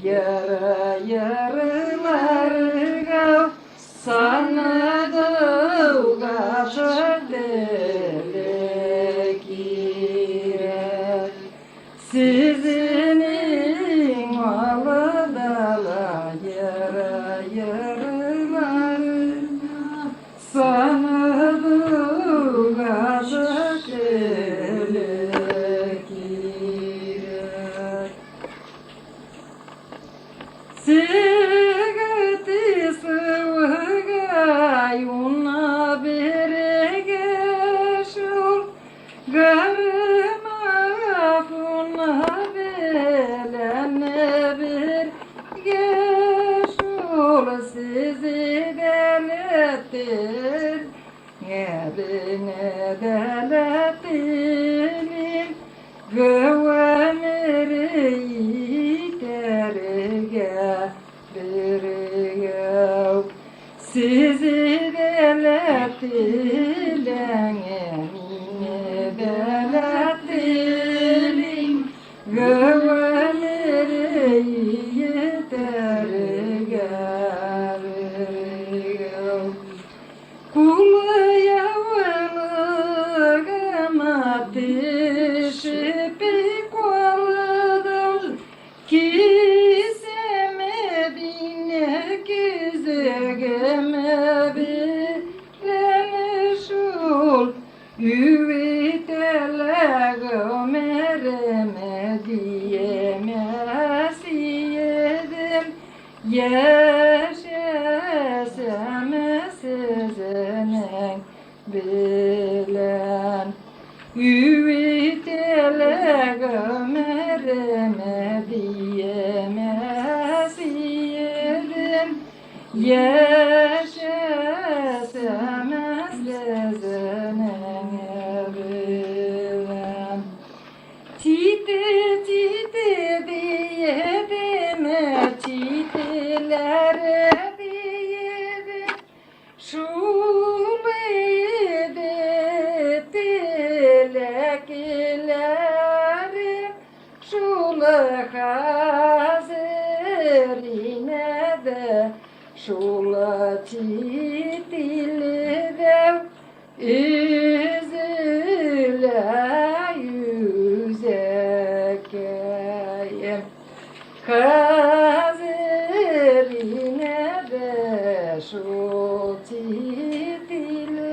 Yarı yarılarga sanıdığı kaçır dilekire. Sizinin malı dala yarı yarılarga sanıdığı kaçır dilekire. Sigati sıvıga yuna beregeşur garma funa belene bir geçur sizi deletir eline deletir güveniri terge birgev sizi deletilen emine deletilen güveniri terge birgev kulu yavruğuma dişi ki sevmediğine güzelgeme bilenişul yüvitelege mereme diyemesiyedim yaşasam sizinin bilen yüvitelege mereme diyemesiyedim yaşasam sizinin bilen çiti çiti diye deme çitilere diye şuleydi dileklerim şula hazırine de şula çitilere üzüle yüzekeyim hazırine de şu çitilere